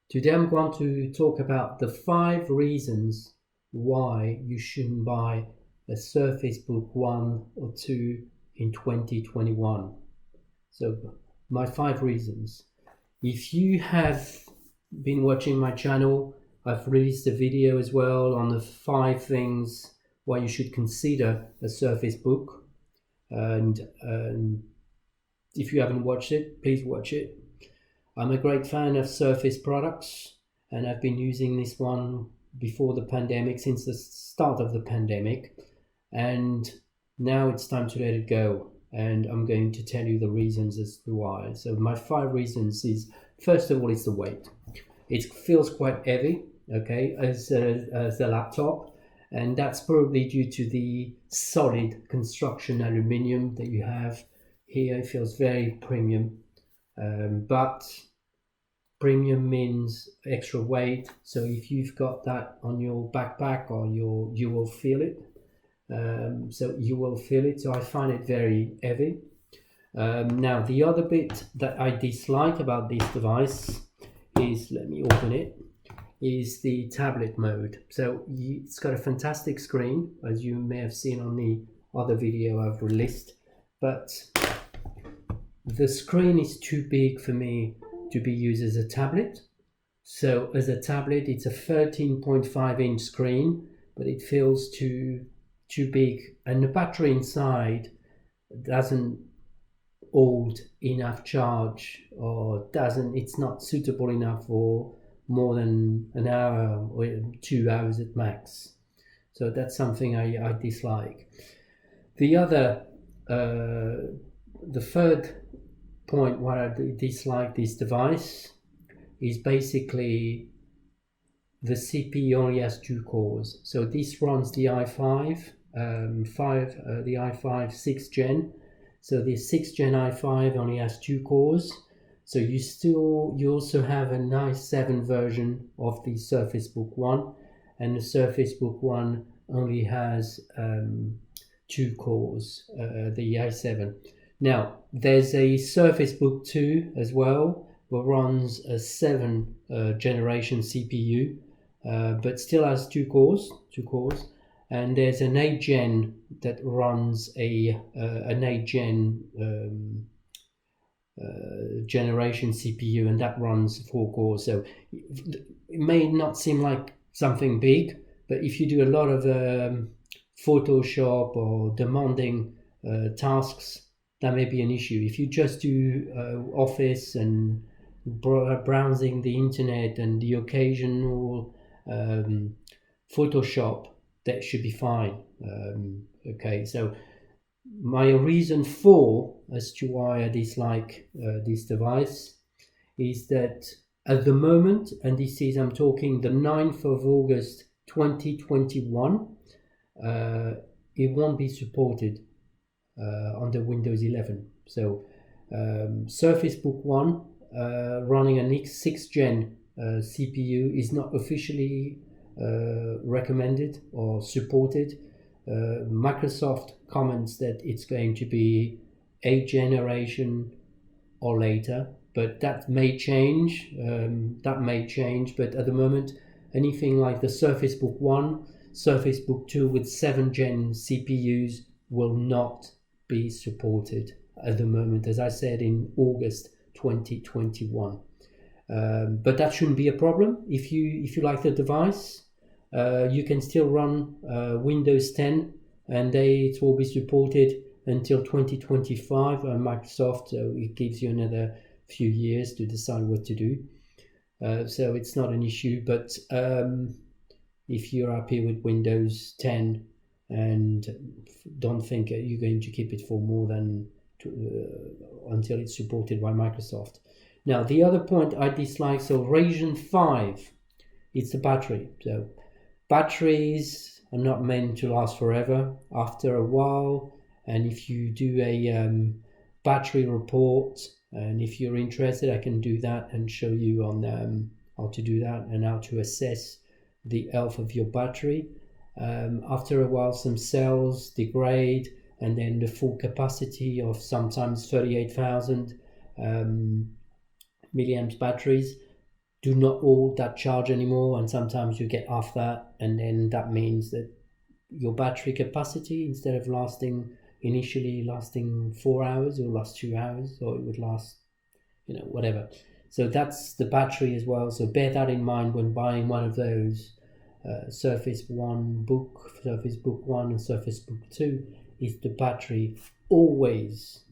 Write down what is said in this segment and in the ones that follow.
Today I'm going to talk about the 5 reasons why you shouldn't buy a Surface Book 1 or 2 in 2021. So my 5 reasons. If you have been watching my channel, I've released a video as well on the 5 things why you should consider a Surface Book. And if you haven't watched it, please watch it. I'm a great fan of Surface products, and I've been using this one before the pandemic, since the start of the pandemic, and now it's time to let it go, and I'm going to tell you the reasons as to why. So my 5 reasons is, first of all, it's the weight. It feels quite heavy, okay, as a laptop, and that's probably due to the solid construction aluminium that you have here. It feels very premium. But premium means extra weight, so if you've got that on your backpack or you will feel it. So I find it very heavy. Now the other bit that I dislike about this device is, let me open it, is the tablet mode. So it's got a fantastic screen, as you may have seen on the other video I've released, but the screen is too big for me to be used as a tablet. So as a tablet, it's a 13.5-inch screen, but it feels too big, and the battery inside doesn't hold enough charge, or it's not suitable enough for more than an hour or 2 hours at max. So that's something I dislike. The third point why I dislike this device is basically the CPU only has 2 cores. So this runs the i5 the i5 6th gen. So the 6th gen i5 only has 2 cores. So you also have an i7 version of the Surface Book 1, and the Surface Book 1 only has 2 cores, the i7. Now, there's a Surface Book 2 as well, that runs a 7th generation CPU, but still has 2 cores. And there's an 8th gen that runs an 8th gen generation CPU, and that runs 4 cores. So it may not seem like something big, but if you do a lot of Photoshop or demanding tasks, that may be an issue. If you just do Office and browsing the internet and the occasional Photoshop, that should be fine. Okay, so my reason 4 as to why I dislike this device is that at the moment, and this is, I'm talking the 9th of August 2021, it won't be supported on the Windows 11. So Surface Book 1 running an 6th gen CPU is not officially recommended or supported. Microsoft comments that it's going to be 8th generation or later, but that may change. But at the moment, anything like the Surface Book 1, Surface Book 2 with 7th gen CPUs will not be supported at the moment, as I said, in August 2021. But that shouldn't be a problem. If you like the device, you can still run Windows 10, and it will be supported until 2025 by Microsoft. So it gives you another few years to decide what to do. So it's not an issue. But if you're happy with Windows 10 and don't think you're going to keep it for more than until it's supported by Microsoft. Now, the other point I dislike, so Ryzen 5, it's the battery. So batteries are not meant to last forever. After a while, and if you do a battery report, and if you're interested, I can do that and show you on how to do that and how to assess the health of your battery. After a while, some cells degrade, and then the full capacity of sometimes 38,000 milliamps batteries do not hold that charge anymore, and sometimes you get off that, and then that means that your battery capacity, instead of initially lasting 4 hours, will last 2 hours, or it would last, whatever. So that's the battery as well. So bear that in mind when buying one of those Surface Book 1 and Surface Book 2. Is the battery. Always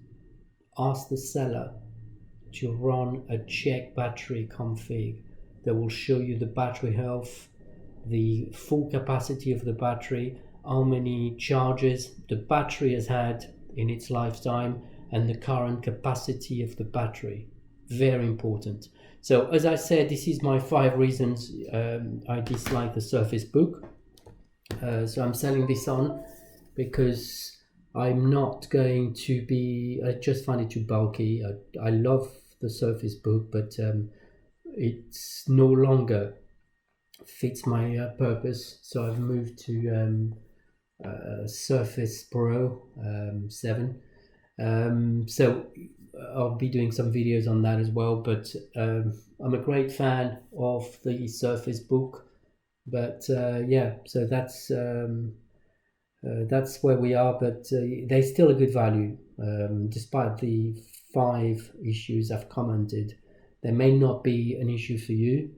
ask the seller to run a check battery config that will show you the battery health, the full capacity of the battery, how many charges the battery has had in its lifetime, and the current capacity of the battery. Very important. So as I said, this is my 5 reasons I dislike the Surface Book. So I'm selling this on because I'm not going to be, I just find it too bulky. I love the Surface Book, but it's no longer fits my purpose. So I've moved to Surface Pro 7. So I'll be doing some videos on that as well, but I'm a great fan of the Surface Book. But yeah, so that's where we are, but they're still a good value, despite the 5 issues I've commented. They may not be an issue for you,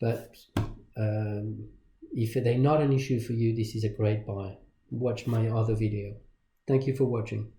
but if they're not an issue for you, this is a great buy. Watch my other video. Thank you for watching.